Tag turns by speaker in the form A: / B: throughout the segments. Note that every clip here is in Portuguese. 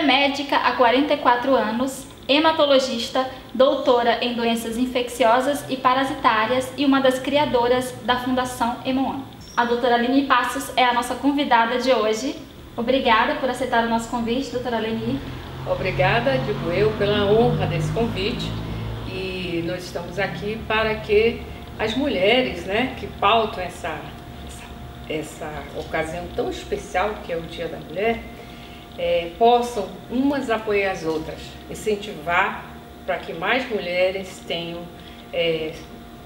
A: médica há 44 anos, hematologista, doutora em doenças infecciosas e parasitárias e uma das criadoras da Fundação Hemoan. A doutora Leni Passos é a nossa convidada de hoje. Obrigada por aceitar o nosso convite, doutora Leni.
B: Obrigada, digo eu, pela honra desse convite. E nós estamos aqui para que as mulheres, que pautam essa ocasião tão especial que é o Dia da Mulher, possam umas apoiar as outras, incentivar para que mais mulheres tenham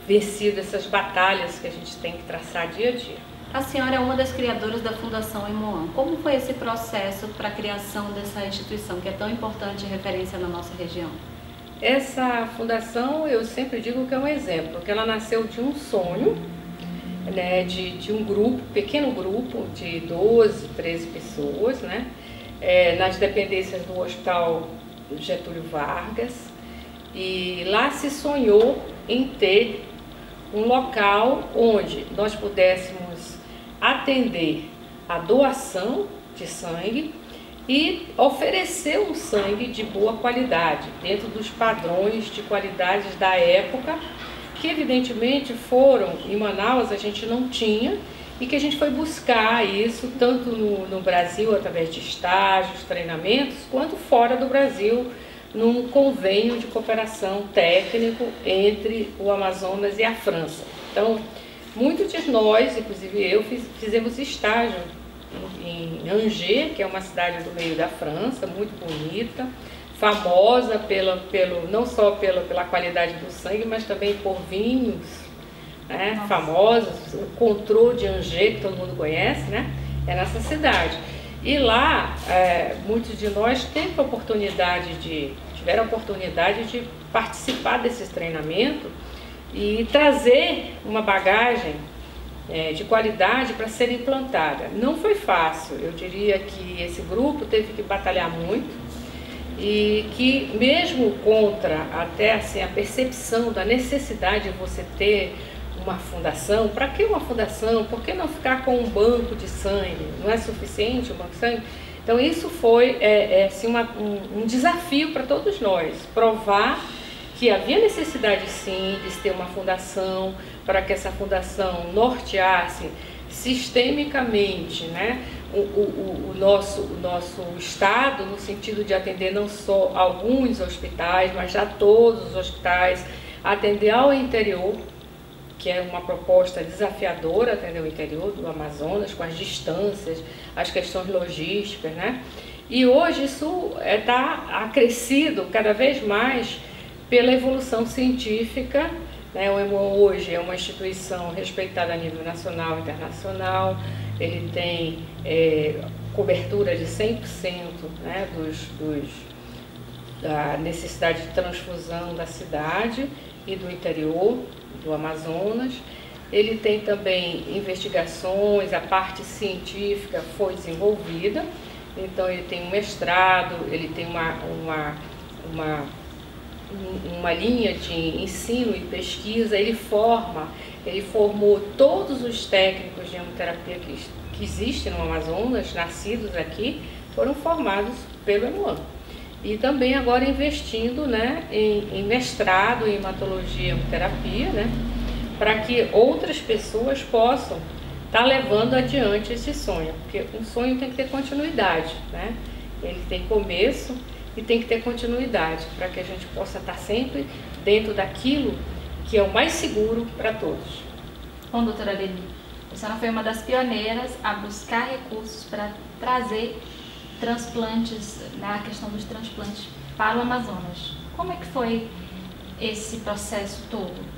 B: vencido essas batalhas que a gente tem que traçar dia a dia.
C: A senhora é uma das criadoras da Fundação Hemoan. Como foi esse processo para a criação dessa instituição, que é tão importante e referência na nossa região?
B: Essa fundação, eu sempre digo que é um exemplo, porque ela nasceu de um sonho, de um grupo, pequeno grupo de 12, 13 pessoas, nas dependências do Hospital Getúlio Vargas, e lá se sonhou em ter um local onde nós pudéssemos atender a doação de sangue e oferecer um sangue de boa qualidade, dentro dos padrões de qualidades da época, que evidentemente foram, em Manaus a gente não tinha, e que a gente foi buscar isso tanto no Brasil, através de estágios, treinamentos, quanto fora do Brasil, num convênio de cooperação técnico entre o Amazonas e a França. Então, muitos de nós, inclusive eu, fizemos estágio em Angers, que é uma cidade do meio da França, muito bonita, famosa não só pela qualidade do sangue, mas também por vinhos famosos. O Contrô de Angers, que todo mundo conhece, é nessa cidade. E lá, muitos de nós tiveram a oportunidade de participar desses treinamentos e trazer uma bagagem de qualidade para ser implantada. Não foi fácil, eu diria que esse grupo teve que batalhar muito e que mesmo contra até assim, a percepção da necessidade de você ter uma fundação, para que uma fundação? Por que não ficar com um banco de sangue? Não é suficiente um banco de sangue? Então isso foi assim, um desafio para todos nós, provar que havia necessidade sim de se ter uma fundação, para que essa fundação norteasse sistemicamente o nosso estado, no sentido de atender não só alguns hospitais, mas já todos os hospitais, atender ao interior, que é uma proposta desafiadora, atender o interior do Amazonas, com as distâncias, as questões logísticas, E hoje isso está acrescido cada vez mais pela evolução científica. O Hemoan hoje é uma instituição respeitada a nível nacional e internacional, ele tem cobertura de 100% da necessidade de transfusão da cidade e do interior do Amazonas. Ele tem também investigações, a parte científica foi desenvolvida, então ele tem um mestrado, ele tem uma linha de ensino e pesquisa, ele formou todos os técnicos de hemoterapia que existem no Amazonas, nascidos aqui, foram formados pelo Hemoan. E também agora investindo em mestrado em hematologia e hemoterapia, para que outras pessoas possam estar levando adiante esse sonho, porque um sonho tem que ter continuidade, Ele tem começo e tem que ter continuidade, para que a gente possa estar sempre dentro daquilo que é o mais seguro para todos.
A: Bom, doutora Leni, a senhora foi uma das pioneiras a buscar recursos para trazer transplantes, a questão dos transplantes para o Amazonas. Como é que foi esse processo todo?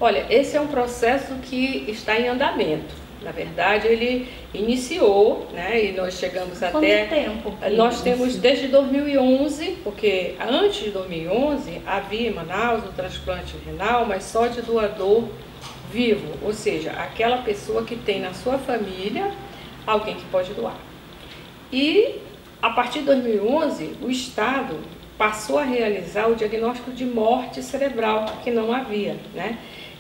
B: Olha, esse é um processo que está em andamento. Na verdade, ele iniciou, e nós chegamos até...
C: Quanto tempo?
B: Nós temos desde 2011, porque antes de 2011 havia em Manaus o transplante renal, mas só de doador vivo, ou seja, aquela pessoa que tem na sua família alguém que pode doar. E a partir de 2011, o Estado passou a realizar o diagnóstico de morte cerebral, que não havia,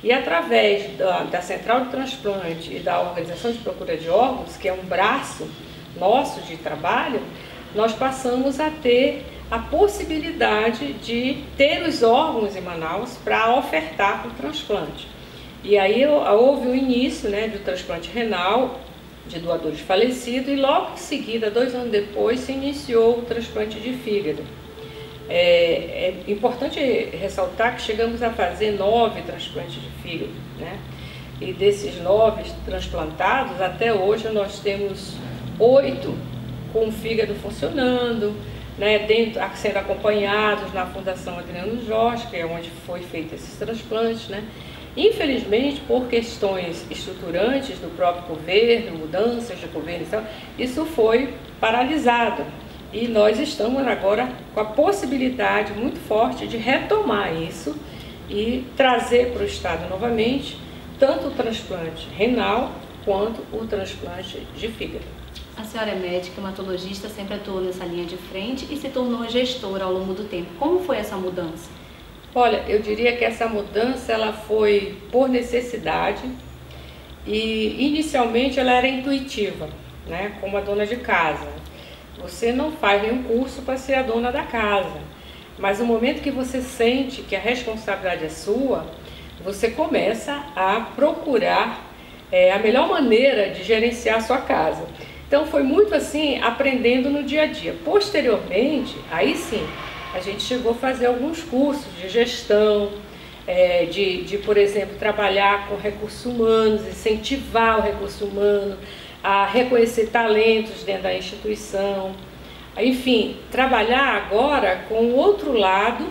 B: E através da Central de Transplante e da Organização de Procura de Órgãos, que é um braço nosso de trabalho, nós passamos a ter a possibilidade de ter os órgãos em Manaus para ofertar para o transplante. E aí houve o início, né, do transplante renal de doadores falecidos e logo em seguida, 2 anos depois, se iniciou o transplante de fígado. É importante ressaltar que chegamos a fazer 9 transplantes de fígado, né? E desses 9 transplantados, até hoje nós temos 8 com o fígado funcionando, né, sendo acompanhados na Fundação Adriano Jorge, que é onde foi feito esses transplantes, né? Infelizmente, por questões estruturantes do próprio governo, mudanças de governo, isso foi paralisado. E nós estamos agora com a possibilidade muito forte de retomar isso e trazer para o Estado novamente tanto o transplante renal quanto o transplante de fígado.
C: A senhora é médica, hematologista, sempre atuou nessa linha de frente e se tornou gestora ao longo do tempo. Como foi essa mudança?
B: Olha, eu diria que essa mudança ela foi por necessidade e inicialmente ela era intuitiva, né? Como a dona de casa. Você não faz nenhum curso para ser a dona da casa, mas no momento que você sente que a responsabilidade é sua, você começa a procurar a melhor maneira de gerenciar a sua casa. Então foi muito assim, aprendendo no dia a dia. Posteriormente, aí sim, a gente chegou a fazer alguns cursos de gestão, por exemplo, trabalhar com recursos humanos, incentivar o recurso humano, a reconhecer talentos dentro da instituição. Enfim, trabalhar agora com o outro lado,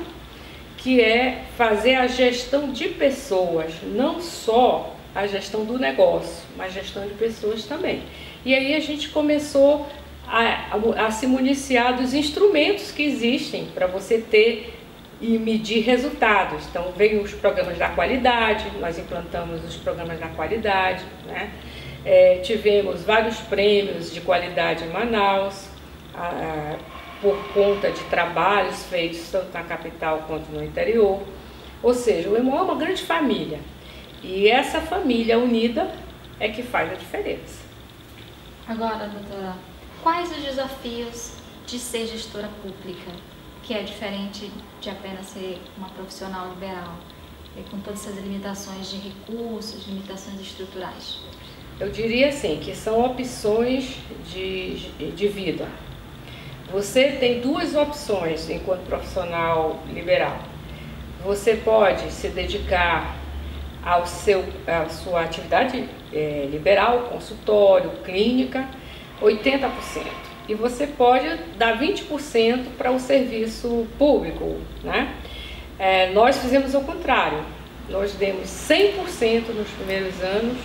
B: que é fazer a gestão de pessoas, não só a gestão do negócio, mas gestão de pessoas também. E aí a gente começou a se municiar dos instrumentos que existem para você ter e medir resultados. Então veio os programas da qualidade, nós implantamos os programas da qualidade, né? Tivemos vários prêmios de qualidade em Manaus, por conta de trabalhos feitos tanto na capital quanto no interior. Ou seja, o Emoan é uma grande família e essa família unida é que faz a diferença.
A: Agora, doutora, quais os desafios de ser gestora pública, que é diferente de apenas ser uma profissional liberal, com todas essas limitações de recursos, limitações estruturais?
B: Eu diria assim, que são opções de vida. Você tem 2 opções enquanto profissional liberal. Você pode se dedicar à sua atividade liberal, consultório, clínica, 80%. E você pode dar 20% para o serviço público, né? Nós fizemos o contrário. Nós demos 100% nos primeiros anos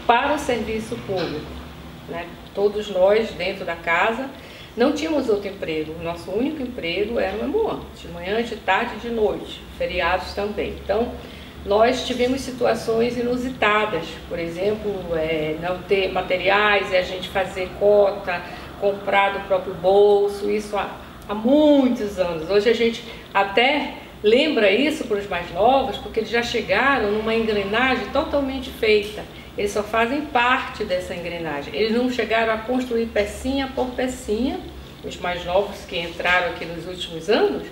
B: para o serviço público, né? Todos nós dentro da casa não tínhamos outro emprego, o nosso único emprego era o Emoan, de manhã, de tarde e de noite, feriados também. Então, nós tivemos situações inusitadas, por exemplo, não ter materiais e a gente fazer cota, comprar do próprio bolso, isso há muitos anos. Hoje a gente até lembra isso para os mais novos, porque eles já chegaram numa engrenagem totalmente feita. Eles só fazem parte dessa engrenagem. Eles não chegaram a construir pecinha por pecinha. Os mais novos que entraram aqui nos últimos anos,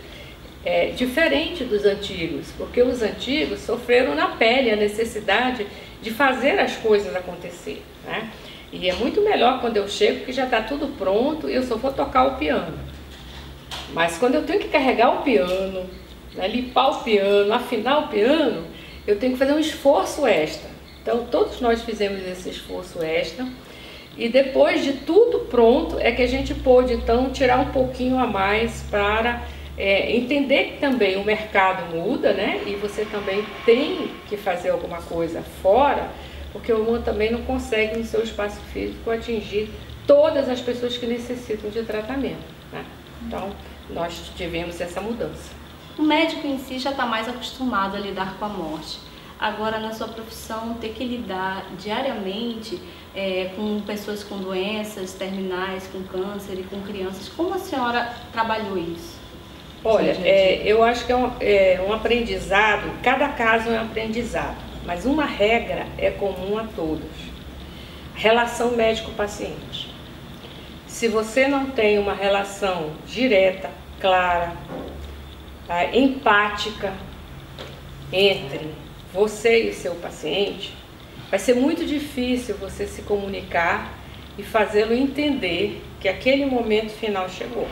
B: diferente dos antigos, porque os antigos sofreram na pele a necessidade de fazer as coisas acontecer, né? E é muito melhor quando eu chego que já está tudo pronto e eu só vou tocar o piano. Mas quando eu tenho que carregar o piano, né, limpar o piano, afinar o piano, eu tenho que fazer um esforço extra. Então todos nós fizemos esse esforço extra e depois de tudo pronto é que a gente pôde então tirar um pouquinho a mais para entender que também o mercado muda, né? E você também tem que fazer alguma coisa fora, porque o Emoan também não consegue no seu espaço físico atingir todas as pessoas que necessitam de tratamento, né? Então nós tivemos essa mudança.
C: O médico em si já está mais acostumado a lidar com a morte. Agora, na sua profissão, ter que lidar diariamente com pessoas com doenças terminais, com câncer e com crianças, como a senhora trabalhou isso?
B: Olha, eu acho que é um aprendizado, cada caso é um aprendizado, mas uma regra é comum a todos. Relação médico-paciente. se você não tem uma relação direta, clara, empática entre você e seu paciente, vai ser muito difícil você se comunicar e fazê-lo entender que aquele momento final chegou.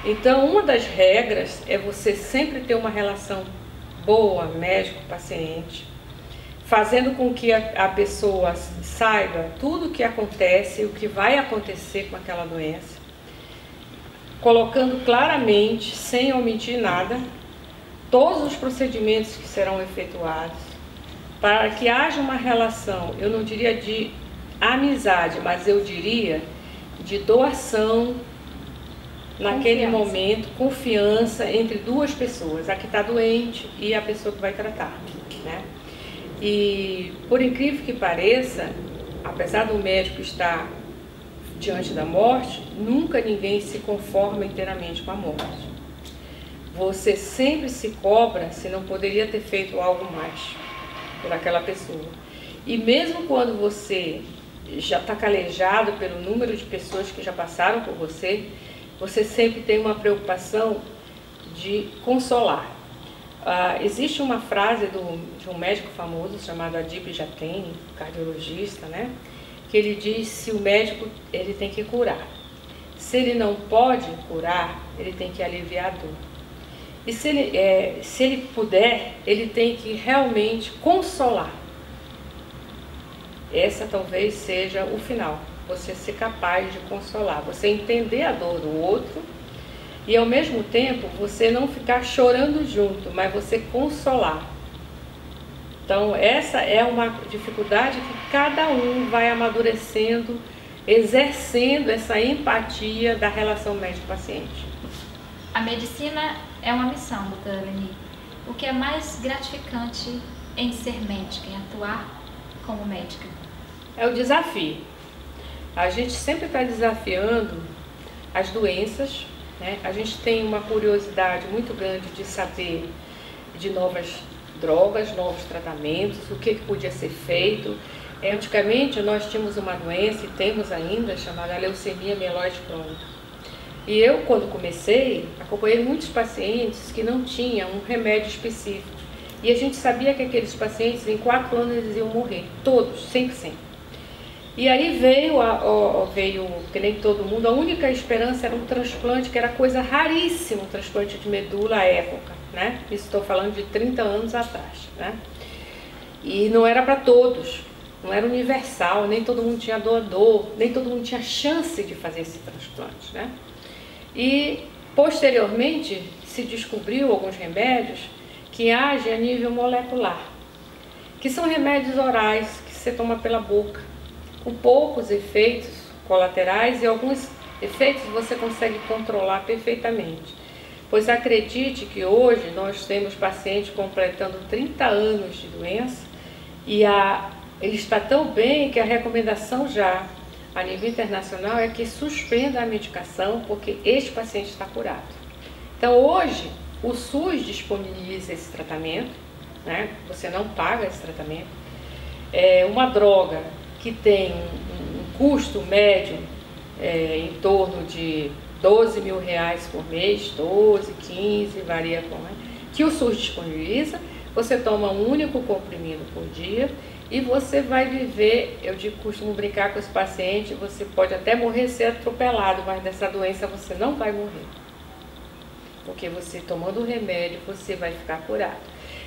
B: Então, uma das regras é você sempre ter uma relação boa, médico-paciente, fazendo com que a pessoa saiba tudo o que acontece, o que vai acontecer com aquela doença, colocando claramente, sem omitir nada, todos os procedimentos que serão efetuados, para que haja uma relação, eu não diria de amizade, mas eu diria de doação, naquele momento, confiança entre duas pessoas, a que está doente e a pessoa que vai tratar, né? E, por incrível que pareça, apesar do médico estar diante da morte, nunca ninguém se conforma inteiramente com a morte. Você sempre se cobra se não poderia ter feito algo mais por aquela pessoa. E mesmo quando você já está calejado pelo número de pessoas que já passaram por você, você sempre tem uma preocupação de consolar. Existe uma frase de um médico famoso chamado Adib Jatene, cardiologista, né? Que ele diz: se o médico ele tem que curar, se ele não pode curar, ele tem que aliviar a dor. E se ele puder, ele tem que realmente consolar. Essa talvez seja o final. Você ser capaz de consolar, você entender a dor do outro e ao mesmo tempo você não ficar chorando junto, mas você consolar. Então essa é uma dificuldade que cada um vai amadurecendo, exercendo essa empatia da relação médico-paciente.
A: A medicina é uma missão, doutora Leni. O que é mais gratificante em ser médica, em atuar como médica?
B: É o desafio. A gente sempre está desafiando as doenças, né? A gente tem uma curiosidade muito grande de saber de novas drogas, novos tratamentos, o que podia ser feito. Antigamente nós tínhamos uma doença, e temos ainda, chamada leucemia mieloide crônica. E eu, quando comecei, acompanhei muitos pacientes que não tinham um remédio específico. E a gente sabia que aqueles pacientes, em 4 anos, eles iam morrer, todos, 100%. E aí veio, que nem todo mundo, a única esperança era um transplante, que era coisa raríssima, um transplante de medula à época, né? Isso estou falando de 30 anos atrás, né? E não era para todos, não era universal, nem todo mundo tinha doador, nem todo mundo tinha chance de fazer esse transplante, né? E posteriormente se descobriu alguns remédios que agem a nível molecular, que são remédios orais que você toma pela boca, com poucos efeitos colaterais, e alguns efeitos você consegue controlar perfeitamente. Pois acredite que hoje nós temos pacientes completando 30 anos de doença e ele está tão bem que a recomendação já a nível internacional é que suspenda a medicação porque este paciente está curado. Então hoje o SUS disponibiliza esse tratamento, né? Você não paga esse tratamento. É uma droga que tem um custo médio em torno de 12 mil reais por mês, 12, 15, varia com, né? Que o SUS disponibiliza. Você toma um único comprimido por dia e você vai viver, costumo brincar com os pacientes, você pode até morrer, ser atropelado, mas dessa doença você não vai morrer. Porque você tomando o remédio, você vai ficar curado.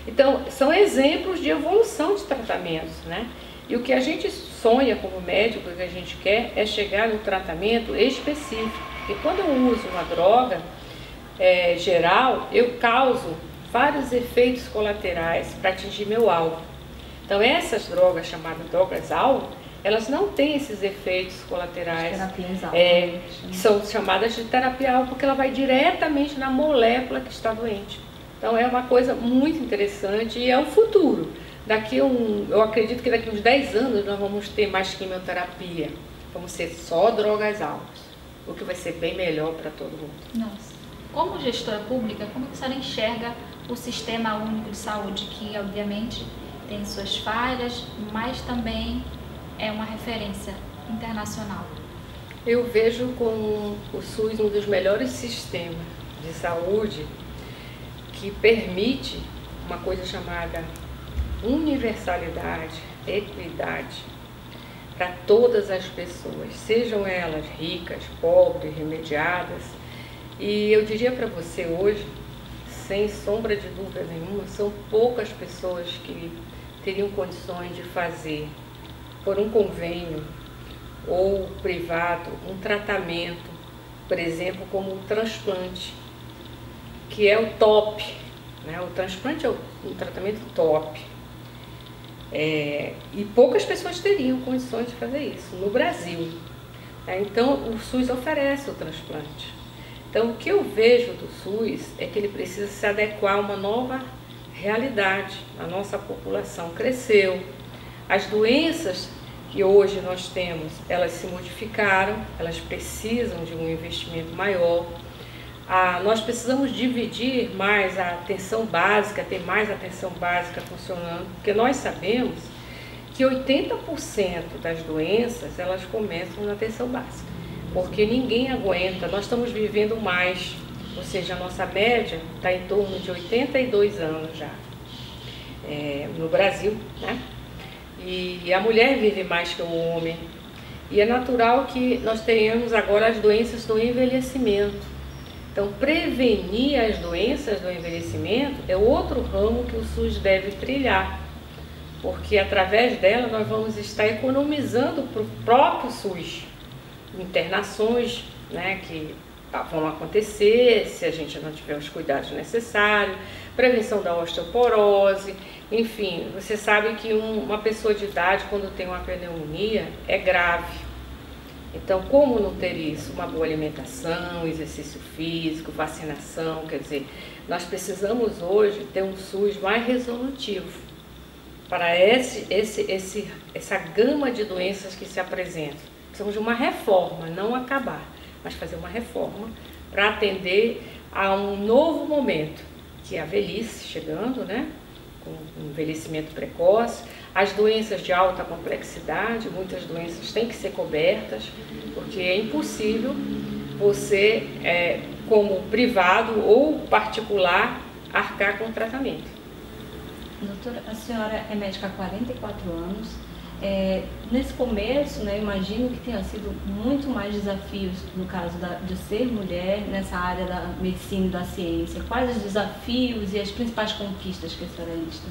B: Então, são exemplos de evolução de tratamentos, né? E o que a gente sonha como médico, o que a gente quer, é chegar no tratamento específico. Porque quando eu uso uma droga geral, eu causo vários efeitos colaterais para atingir meu alvo. Então essas drogas, chamadas drogas-alvo, elas não têm esses efeitos colaterais, que são chamadas de terapia-alvo, porque ela vai diretamente na molécula que está doente. Então é uma coisa muito interessante e é o futuro. Eu acredito que daqui a uns 10 anos nós vamos ter mais quimioterapia, vamos ser só drogas-alvos, o que vai ser bem melhor para todo mundo.
A: Nossa. Como gestora pública, como que a senhora enxerga o Sistema Único de Saúde, que obviamente tem suas falhas, mas também é uma referência internacional?
B: Eu vejo como o SUS um dos melhores sistemas de saúde que permite uma coisa chamada universalidade, equidade para todas as pessoas, sejam elas ricas, pobres, remediadas. E eu diria para você hoje, sem sombra de dúvida nenhuma, são poucas pessoas que teriam condições de fazer, por um convênio ou privado, um tratamento, por exemplo, como o transplante, que é o top, né? O transplante é um tratamento top. E poucas pessoas teriam condições de fazer isso no Brasil. Então, o SUS oferece o transplante. Então, o que eu vejo do SUS é que ele precisa se adequar a uma nova realidade. A nossa população cresceu, as doenças que hoje nós temos, elas se modificaram, elas precisam de um investimento maior. Nós precisamos dividir mais a atenção básica, ter mais atenção básica funcionando, porque nós sabemos que 80% das doenças, elas começam na atenção básica, porque ninguém aguenta, nós estamos vivendo mais, ou seja, a nossa média está em torno de 82 anos já, no Brasil, né? E a mulher vive mais que o homem, e é natural que nós tenhamos agora as doenças do envelhecimento. Então, prevenir as doenças do envelhecimento é outro ramo que o SUS deve trilhar, porque através dela nós vamos estar economizando para o próprio SUS internações, né, que vão acontecer se a gente não tiver os cuidados necessários, prevenção da osteoporose, enfim, você sabe que uma pessoa de idade, quando tem uma pneumonia, é grave. Então, como não ter isso? Uma boa alimentação, exercício físico, vacinação, quer dizer, nós precisamos hoje ter um SUS mais resolutivo para essa gama de doenças que se apresentam. Precisamos de uma reforma, não acabar, mas fazer uma reforma para atender a um novo momento, que é a velhice chegando, né? Com um envelhecimento precoce, as doenças de alta complexidade, muitas doenças têm que ser cobertas, porque é impossível você, como privado ou particular, arcar com o tratamento.
C: Doutora, a senhora é médica há 44 anos. Nesse começo, né, imagino que tenha sido muito mais desafios, no caso de ser mulher, nessa área da medicina e da ciência. Quais os desafios e as principais conquistas que a senhora lista?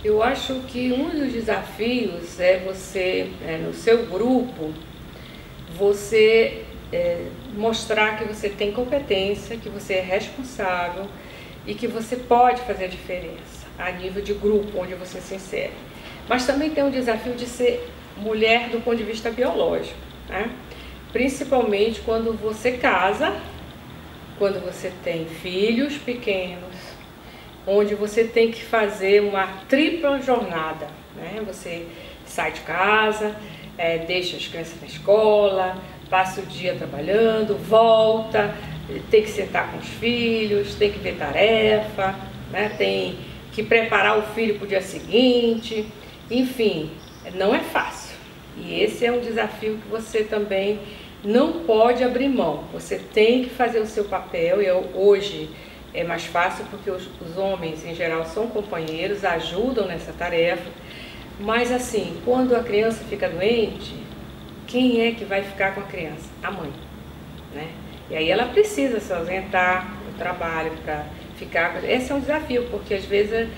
B: Eu acho que um dos desafios é você, no seu grupo, você mostrar que você tem competência, que você é responsável e que você pode fazer a diferença a nível de grupo onde você se insere. Mas também tem um desafio de ser mulher do ponto de vista biológico, né? Principalmente quando você casa, quando você tem filhos pequenos, onde você tem que fazer uma tripla jornada, né? Você sai de casa, deixa as crianças na escola, passa o dia trabalhando, volta, tem que sentar com os filhos, tem que ver tarefa, né? Tem que preparar o filho para o dia seguinte, enfim, não é fácil. E esse é um desafio que você também não pode abrir mão, você tem que fazer o seu papel. E hoje é mais fácil porque os homens em geral são companheiros, ajudam nessa tarefa, mas assim, quando a criança fica doente, quem é que vai ficar com a criança? A mãe, né? E aí ela precisa se ausentar do trabalho para ficar. Esse é um desafio, porque às vezes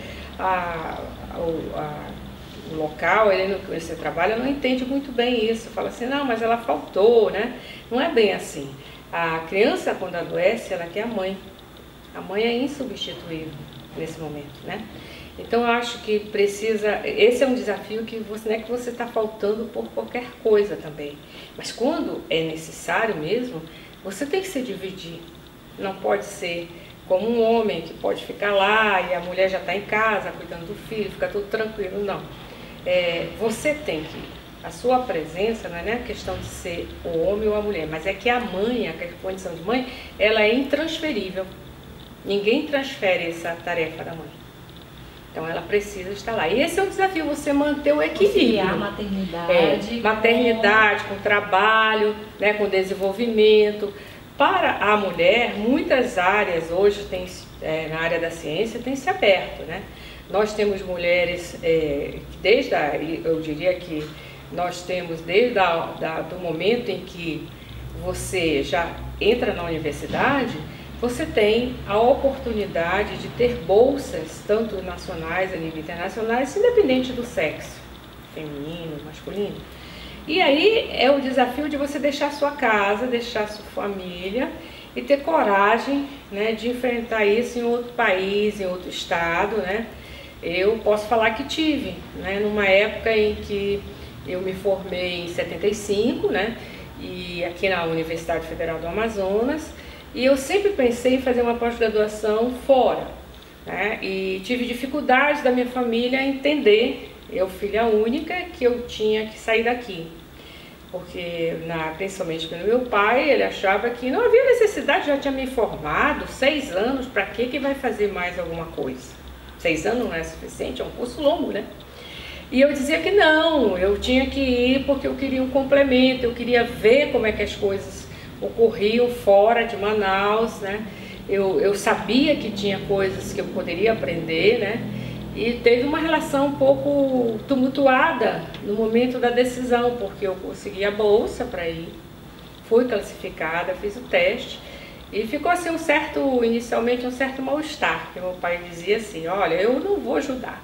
B: o local ele que você trabalha não entende muito bem isso, fala assim, não, mas ela faltou, né? Não é bem assim. A criança, quando adoece, ela quer a mãe. A mãe é insubstituível nesse momento, né? Então eu acho que precisa, esse é um desafio que você, não é que você está faltando por qualquer coisa também, mas quando é necessário mesmo, você tem que se dividir. Não pode ser como um homem que pode ficar lá e a mulher já está em casa cuidando do filho, fica tudo tranquilo, não. Você tem que, a sua presença não é questão de ser o homem ou a mulher, mas é que a mãe, a condição de mãe, ela é intransferível. Ninguém transfere essa tarefa da mãe. Então ela precisa estar lá. E esse é o desafio, você manter o equilíbrio.
C: Conciliar a maternidade.
B: Maternidade com trabalho, né, com desenvolvimento. Para a mulher, muitas áreas hoje na área da ciência tem se aberto, né? Nós temos mulheres, eu diria que nós temos desde do momento em que você já entra na universidade, você tem a oportunidade de ter bolsas, tanto nacionais a nível internacional, independente do sexo, feminino, masculino. E aí é o desafio de você deixar sua casa, deixar sua família e ter coragem, né, de enfrentar isso em outro país, em outro estado, né? Eu posso falar que tive, né, numa época em que eu me formei em 75, né, e aqui na Universidade Federal do Amazonas, e eu sempre pensei em fazer uma pós-graduação fora, né, e tive dificuldades da minha família a entender, eu filha única, que eu tinha que sair daqui. Porque, principalmente pelo meu pai, ele achava que não havia necessidade, já tinha me formado, 6 anos, para que vai fazer mais alguma coisa? 6 anos não é suficiente, é um curso longo, né? E eu dizia que não, eu tinha que ir porque eu queria um complemento, eu queria ver como é que as coisas ocorriam fora de Manaus, né? Eu sabia que tinha coisas que eu poderia aprender, né? E teve uma relação um pouco tumultuada no momento da decisão, porque eu consegui a bolsa para ir, fui classificada, fiz o teste e ficou assim inicialmente um certo mal-estar, que meu pai dizia assim, olha, eu não vou ajudar,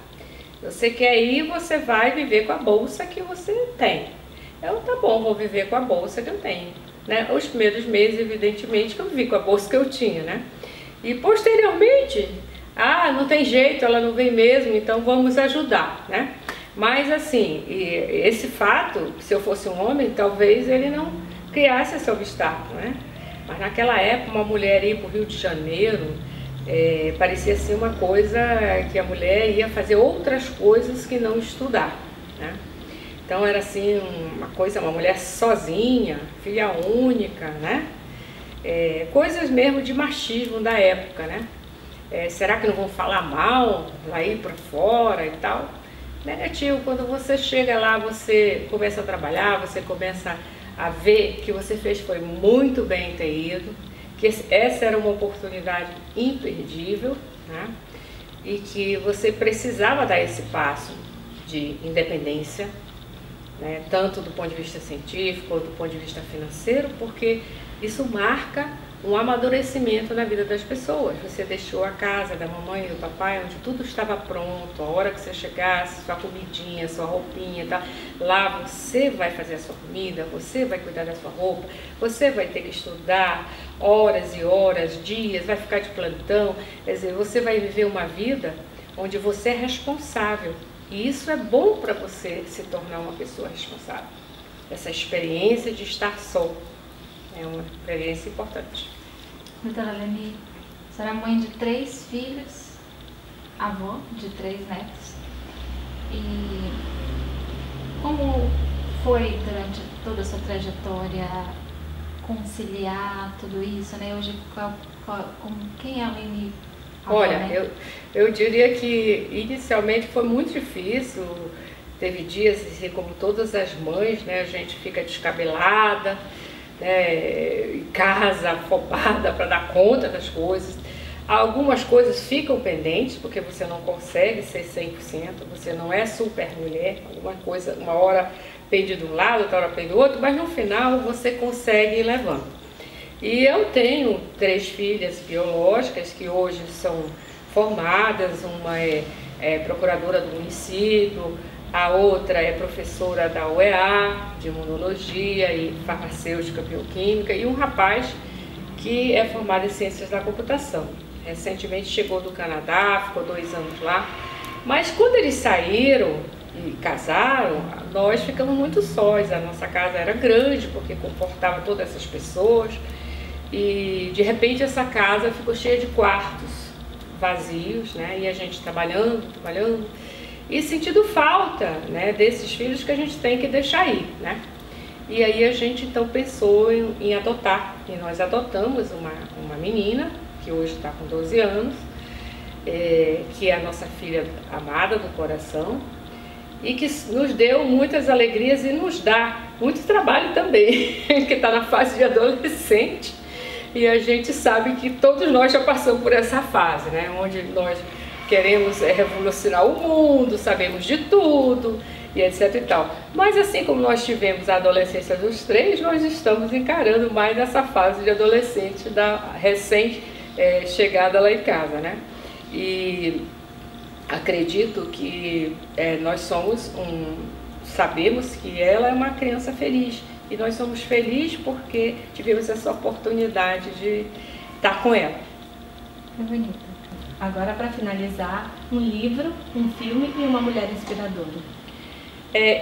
B: você quer ir, você vai viver com a bolsa que você tem. Eu, tá bom, vou viver com a bolsa que eu tenho, né? Os primeiros meses, evidentemente, que eu vivi com a bolsa que eu tinha, né? E posteriormente, não tem jeito, ela não vem mesmo, então vamos ajudar, né? Mas assim, esse fato, se eu fosse um homem, talvez ele não criasse esse obstáculo, né? Mas naquela época, uma mulher ir para o Rio de Janeiro, parecia assim uma coisa que a mulher ia fazer outras coisas que não estudar, né? Então era assim uma mulher sozinha, filha única, né? Coisas mesmo de machismo da época, né? Será que não vão falar mal lá aí para fora e tal? Negativo, quando você chega lá, você começa a trabalhar, você começa a ver que você foi muito bem ter ido, que essa era uma oportunidade imperdível, né? E que você precisava dar esse passo de independência, né? Tanto do ponto de vista científico quanto do ponto de vista financeiro, porque isso marca um amadurecimento na vida das pessoas. Você deixou a casa da mamãe e do papai, onde tudo estava pronto, a hora que você chegasse, sua comidinha, sua roupinha, tá? Lá você vai fazer a sua comida, você vai cuidar da sua roupa, você vai ter que estudar horas e horas, dias, vai ficar de plantão, quer dizer, você vai viver uma vida onde você é responsável. E isso é bom para você se tornar uma pessoa responsável. Essa experiência de estar só é uma experiência importante.
A: Doutora Leni, a senhora é mãe de 3 filhos, avó de 3 netos. E como foi durante toda a sua trajetória conciliar tudo isso, né? Hoje, quem é a Leni?
B: Olha, eu diria que inicialmente foi muito difícil. Teve dias, assim, como todas as mães, né? A gente fica descabelada, em casa, afobada para dar conta das coisas. Algumas coisas ficam pendentes, porque você não consegue ser 100%, você não é super mulher, alguma coisa, uma hora pende de um lado, outra hora pende do outro, mas no final você consegue ir levando. E eu tenho 3 filhas biológicas que hoje são formadas, uma é procuradora do município, a outra é professora da UEA, de imunologia e farmacêutica bioquímica, e um rapaz que é formado em ciências da computação. Recentemente chegou do Canadá, ficou 2 anos lá, mas quando eles saíram e casaram, nós ficamos muito sós. A nossa casa era grande porque comportava todas essas pessoas, e de repente essa casa ficou cheia de quartos vazios, né? E a gente trabalhando e sentindo falta, né, desses filhos que a gente tem que deixar ir, né? E aí a gente então pensou em adotar, e nós adotamos uma menina, que hoje está com 12 anos, que é a nossa filha amada do coração, e que nos deu muitas alegrias e nos dá muito trabalho também, que está na fase de adolescente, e a gente sabe que todos nós já passamos por essa fase, né? Onde nós queremos revolucionar o mundo, sabemos de tudo, e etc e tal. Mas assim como nós tivemos a adolescência dos 3, nós estamos encarando mais essa fase de adolescente da recém-chegada lá em casa, né? E acredito que nós sabemos que ela é uma criança feliz, e nós somos felizes porque tivemos essa oportunidade de estar com ela.
C: Que bonito. Agora, para finalizar, um livro, um filme e uma mulher inspiradora.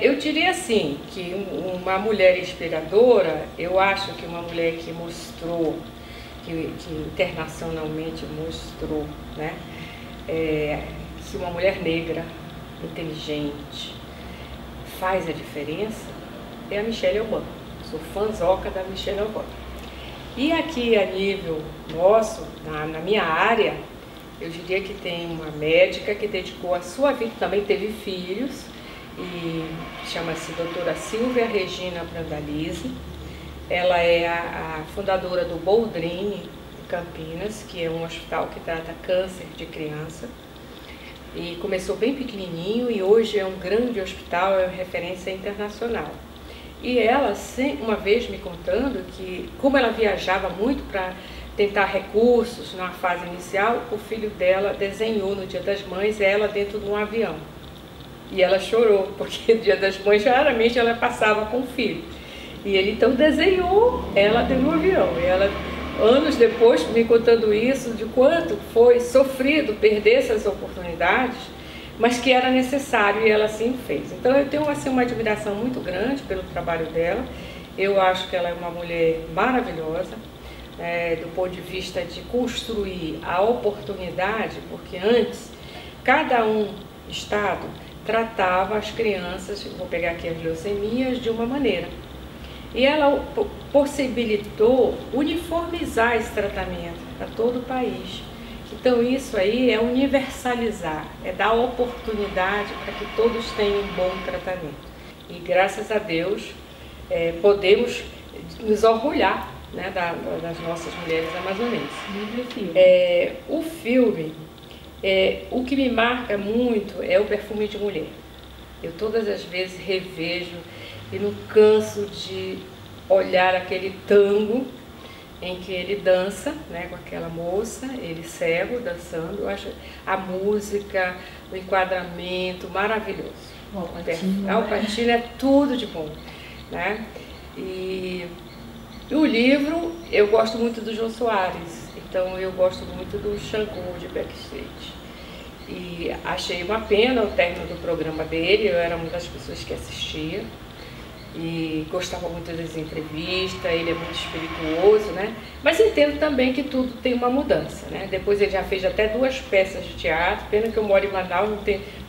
B: Eu diria assim, que uma mulher inspiradora, eu acho que uma mulher que mostrou, que internacionalmente mostrou, né, que uma mulher negra, inteligente, faz a diferença, é a Michelle Obama. Sou fãzoca da Michelle Obama. E aqui a nível nosso, na minha área, eu diria que tem uma médica que dedicou a sua vida, também teve filhos, e chama-se doutora Silvia Regina Brandalize. Ela é a fundadora do Boldrini, em Campinas, que é um hospital que trata câncer de criança. E começou bem pequenininho e hoje é um grande hospital, é uma referência internacional. E ela, uma vez me contando que, como ela viajava muito para tentar recursos na fase inicial, o filho dela desenhou no Dia das Mães ela dentro de um avião. E ela chorou, porque no Dia das Mães, raramente ela passava com o filho. E ele então desenhou ela dentro do avião. E ela, anos depois, me contando isso, de quanto foi sofrido perder essas oportunidades, mas que era necessário, e ela assim fez. Então eu tenho assim, uma admiração muito grande pelo trabalho dela. Eu acho que ela é uma mulher maravilhosa, do ponto de vista de construir a oportunidade, porque antes, cada estado tratava as crianças, vou pegar aqui as leucemias, de uma maneira. E ela possibilitou uniformizar esse tratamento para todo o país. Então isso aí é universalizar, é dar oportunidade para que todos tenham um bom tratamento. E graças a Deus podemos nos orgulhar, né, das nossas mulheres amazonenses. O filme, o que me marca muito é o Perfume de Mulher. Eu todas as vezes revejo e não canso de olhar aquele tango em que ele dança, né, com aquela moça, ele cego dançando. Eu acho a música, o enquadramento maravilhoso. O Alpatino é tudo de bom, né? E o livro, eu gosto muito do Jô Soares, então eu gosto muito do Xangô de Backstreet. E achei uma pena o término do programa dele, eu era uma das pessoas que assistia. E gostava muito das entrevistas, ele é muito espirituoso, né? Mas entendo também que tudo tem uma mudança, né? Depois ele já fez até 2 peças de teatro, pena que eu moro em Manaus,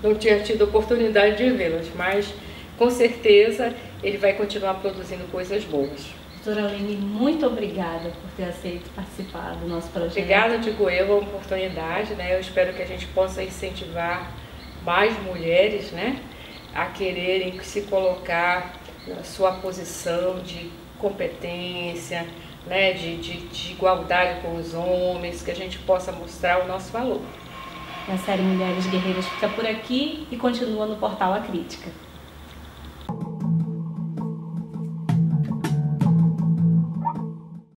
B: não tinha tido oportunidade de vê-las, mas com certeza ele vai continuar produzindo coisas boas.
C: Doutora Aline, muito obrigada por ter aceito participar do nosso projeto.
B: Obrigada, digo eu, a oportunidade, né? Eu espero que a gente possa incentivar mais mulheres, né, a quererem se colocar na sua posição de competência, né, de igualdade com os homens, que a gente possa mostrar o nosso valor.
C: A série Mulheres Guerreiras fica por aqui e continua no portal A Crítica.